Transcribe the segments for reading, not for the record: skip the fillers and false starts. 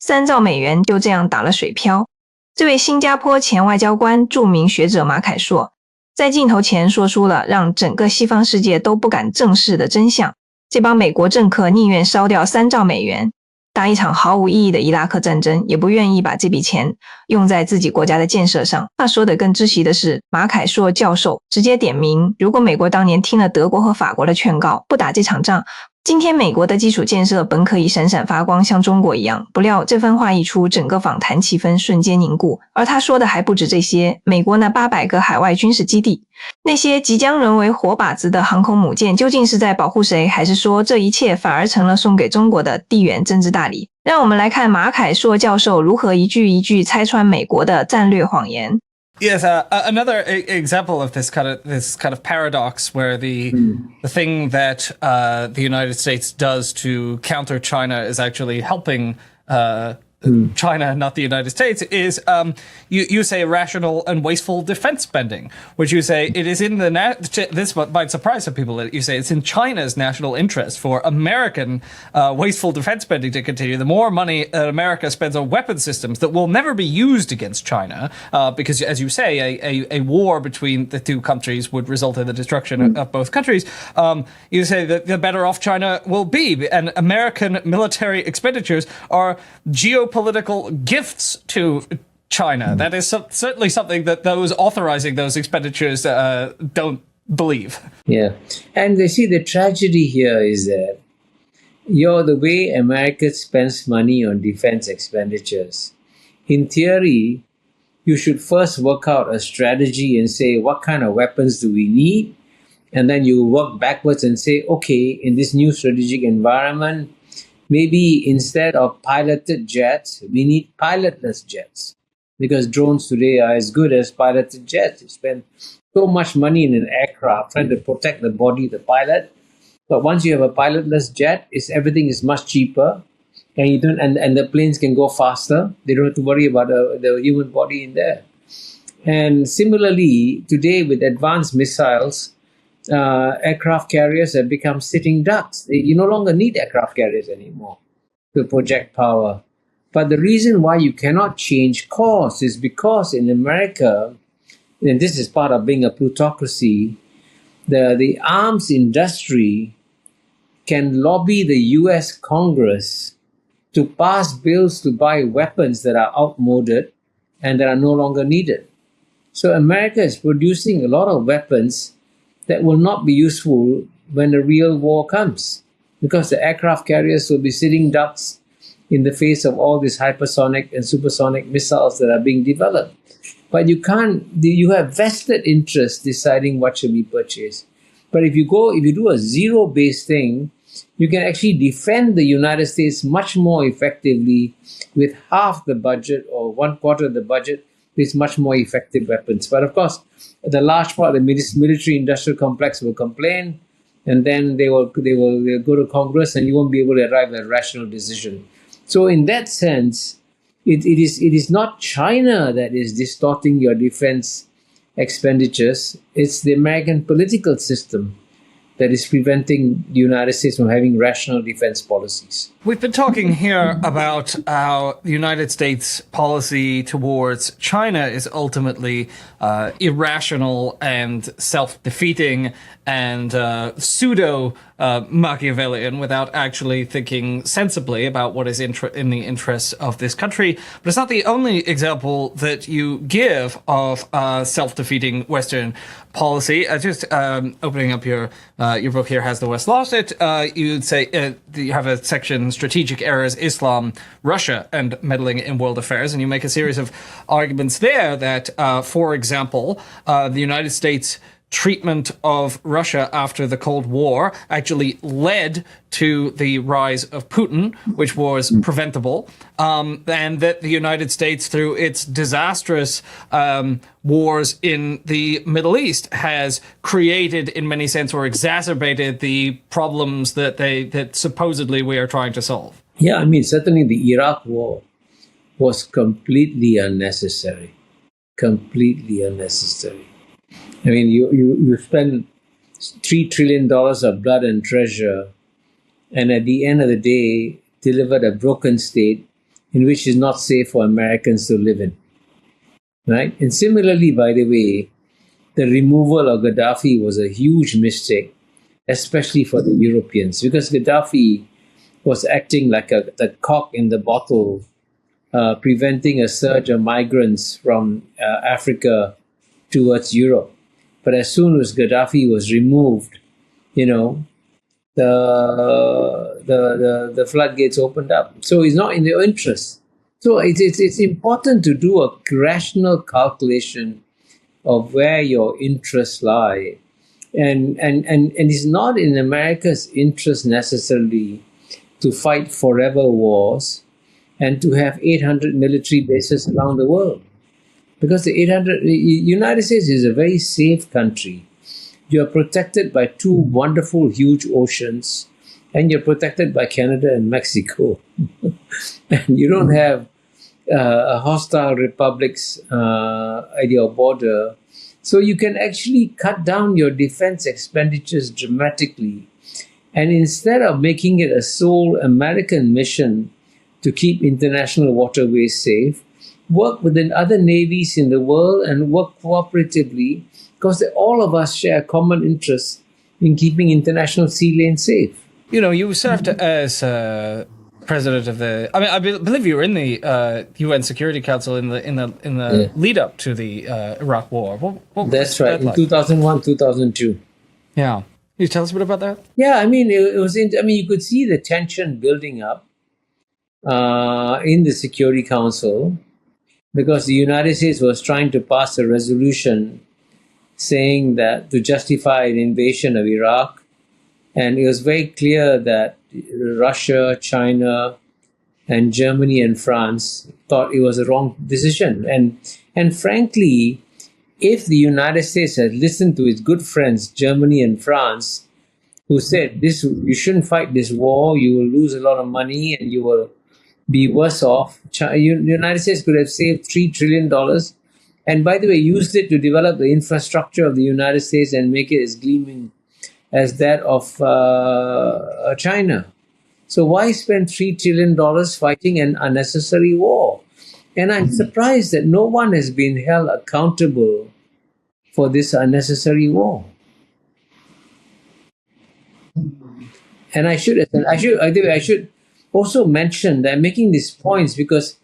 3兆美元就这样打了水漂。这位新加坡前外交官、著名学者马凯硕在镜头前说出了让整个西方世界都不敢正视的真相。这帮美国政客宁愿烧掉3兆美元，打一场毫无意义的伊拉克战争，也不愿意把这笔钱用在自己国家的建设上。话说得更窒息的是，马凯硕教授直接点名，如果美国当年听了德国和法国的劝告，不打这场仗，今天美国的基础建设本可以闪闪发光，像中国一样。不料这番话一出，整个访谈气氛瞬间凝固。而他说的还不止这些，美国那800个海外军事基地，那些即将沦为活靶子的航空母舰，究竟是在保护谁，还是说这一切反而成了送给中国的地缘政治大礼？让我们来看马凯硕教授如何一句一句拆穿美国的战略谎言。Yes, another example of this kind of paradox, where the thing that the United States does to counter China is actually helping China, not the United States, is you say rational and wasteful defense spending, which you say it is in this might surprise some people, that you say it's in China's national interest for American wasteful defense spending to continue. The more money America spends on weapon systems that will never be used against China, because as you say, a war between the two countries would result in the destruction of both countries. You say that the better off China will be, and American military expenditures are geopolitical gifts to China. That is certainly something that those authorizing those expenditures don't believe. Yeah. And you see, the tragedy here is that the way America spends money on defense expenditures, in theory, you should first work out a strategy and say, what kind of weapons do we need? And then you work backwards and say, okay, in this new strategic environment, maybe instead of piloted jets, we need pilotless jets, because drones today are as good as piloted jets. You spend so much money in an aircraft trying to protect the body of the pilot, but once you have a pilotless jet, everything is much cheaper, and you don't, and the planes can go faster. They don't have to worry about the human body in there. And similarly, today with advanced missiles, aircraft carriers have become sitting ducks. You no longer need aircraft carriers anymore to project power. But the reason why you cannot change course is because in America, and this is part of being a plutocracy, the arms industry can lobby the US Congress to pass bills to buy weapons that are outmoded and that are no longer needed. So America is producing a lot of weapons that will not be useful when the real war comes, because the aircraft carriers will be sitting ducks in the face of all these hypersonic and supersonic missiles that are being developed. But you have vested interest deciding what should be purchased. But if you do a zero-based thing, you can actually defend the United States much more effectively with half the budget or 1/4 of the budget with much more effective weapons. But of course, the large part of the military-industrial complex will complain, and then they'll go to Congress, and you won't be able to arrive at a rational decision. So in that sense, it is not China that is distorting your defense expenditures. It's the American political system that is preventing the United States from having rational defense policies. We've been talking here about how the United States policy towards China is ultimately irrational and self-defeating and pseudo-Machiavellian, without actually thinking sensibly about what is in the interests of this country. But it's not the only example that you give of self-defeating Western policy. Just opening up your book here has the West lost it. You'd say you have a section, Strategic Errors, Islam, Russia, and Meddling in World Affairs, and you make a series of arguments there that, for example, the United States treatment of Russia after the Cold War actually led to the rise of Putin, which was preventable, and that the United States, through its disastrous wars in the Middle East, has created, in many sense, or exacerbated the problems that supposedly we are trying to solve. Yeah, I mean, certainly the Iraq war was completely unnecessary. Completely unnecessary. I mean, you spend $3 trillion of blood and treasure, and at the end of the day, delivered a broken state in which is not safe for Americans to live in. Right? And similarly, by the way, the removal of Gaddafi was a huge mistake, especially for the Europeans, because Gaddafi was acting like the cock in the bottle, preventing a surge of migrants from Africa towards Europe. But as soon as Gaddafi was removed, the floodgates opened up. So it's not in their interest. So it's important to do a rational calculation of where your interests lie. And it's not in America's interest necessarily to fight forever wars and to have 800 military bases around the world. Because the United States is a very safe country. You're protected by two wonderful, huge oceans, and you're protected by Canada and Mexico. And you don't have hostile republics at your border. So you can actually cut down your defense expenditures dramatically. And instead of making it a sole American mission to keep international waterways safe, work with the other navies in the world and work cooperatively, because all of us share common interests in keeping international sea lanes safe. You served as president of the. I believe you were in the UN Security Council in the lead up to the Iraq War. What That's right, in 2001, 2002. Yeah. Can you tell us a bit about that? Yeah, it was. You could see the tension building up in the Security Council, because the United States was trying to pass a resolution saying that to justify an invasion of Iraq, and it was very clear that Russia, China, and Germany and France thought it was a wrong decision. And frankly, if the United States had listened to its good friends, Germany and France, who said, you shouldn't fight this war, you will lose a lot of money and you will be worse off. The United States could have saved $3 trillion, and by the way, used it to develop the infrastructure of the United States and make it as gleaming as that of China. So why spend $3 trillion fighting an unnecessary war? And I'm surprised that no one has been held accountable for this unnecessary war. And I should also mention that I'm making these points because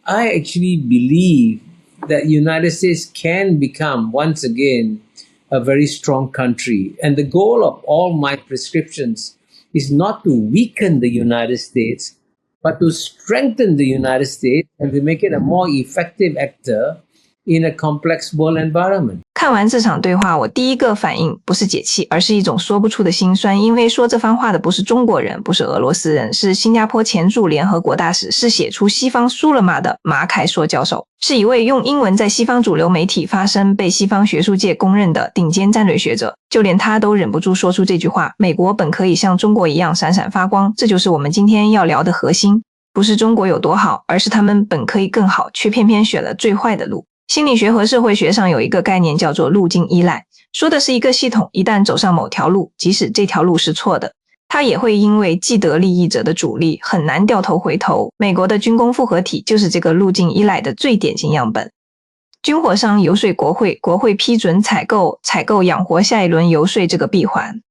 I actually believe that the United States can become, once again, a very strong country. And the goal of all my prescriptions is not to weaken the United States, but to strengthen the United States and to make it a more effective actor in a complex world environment. 看完这场对话，我第一个反应不是解气，而是一种说不出的心酸，因为说这番话的不是中国人，不是俄罗斯人，是新加坡前驻联合国大使，是写出西方输了吗的马凯硕教授，是一位用英文在西方主流媒体发声，被西方学术界公认的顶尖战略学者，就连他都忍不住说出这句话：美国本可以像中国一样闪闪发光。这就是我们今天要聊的核心，不是中国有多好，而是他们本可以更好，却偏偏选了最坏的路。心理学和社会学上有一个概念叫做路径依赖，说的是一个系统一旦走上某条路，即使这条路是错的，它也会因为既得利益者的主力很难掉头回头。美国的军工复合体就是这个路径依赖的最典型样本。军火商游说国会，国会批准采购养活下一轮游说，这个闭环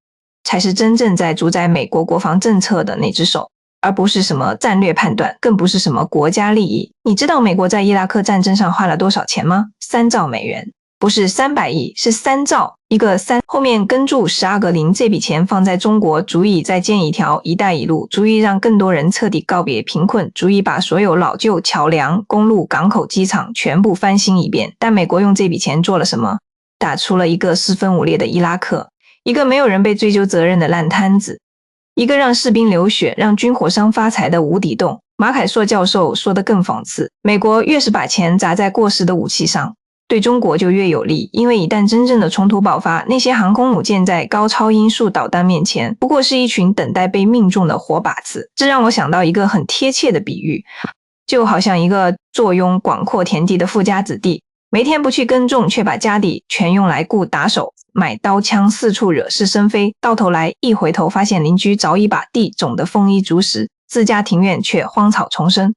才是真正在主宰美国国防政策的那只手，而不是什么战略判断，更不是什么国家利益。你知道美国在伊拉克战争上花了多少钱吗？3兆美元，不是300亿，是3兆，一个3后面跟住12个零。这笔钱放在中国，足以再建一条一带一路，足以让更多人彻底告别贫困，足以把所有老旧桥梁、公路、港口、机场全部翻新一遍。但美国用这笔钱做了什么？打出了一个四分五裂的伊拉克，一个没有人被追究责任的烂摊子，一个让士兵流血、让军火商发财的无底洞。马凯硕教授说得更讽刺，美国越是把钱砸在过时的武器上，对中国就越有利，因为一旦真正的冲突爆发，那些航空母舰在高超音速导弹面前，不过是一群等待被命中的活靶子。这让我想到一个很贴切的比喻，就好像一个坐拥广阔田地的富家子弟，每天不去耕种，却把家底全用来雇打手、买刀枪，四处惹是生非，到头来一回头发现邻居早已把地种得丰衣足食，自家庭院却荒草丛生。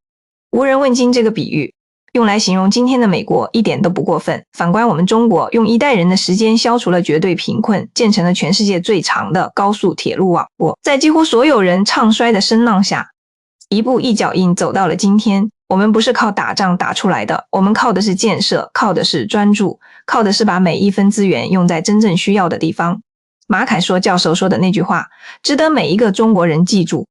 无人问津这个比喻用来形容今天的美国一点都不过分。反观我们中国，用1代人的时间消除了绝对贫困，建成了全世界最长的高速铁路网络，在几乎所有人唱衰的声浪下，一步一脚印走到了今天。我们不是靠打仗打出来的，我们靠的是建设，靠的是专注，靠的是把每一分资源用在真正需要的地方。马凯硕教授说的那句话，值得每一个中国人记住。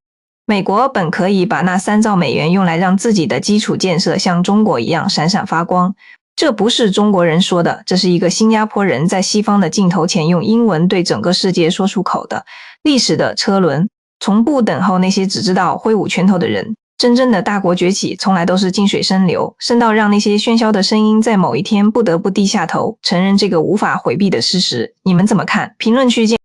美国本可以把那3兆美元用来让自己的基础建设像中国一样闪闪发光，这不是中国人说的，这是一个新加坡人在西方的镜头前用英文对整个世界说出口的。历史的车轮从不等候那些只知道挥舞拳头的人，真正的大国崛起从来都是静水深流，深到让那些喧嚣的声音在某一天不得不低下头，承认这个无法回避的事实。你们怎么看？评论区见。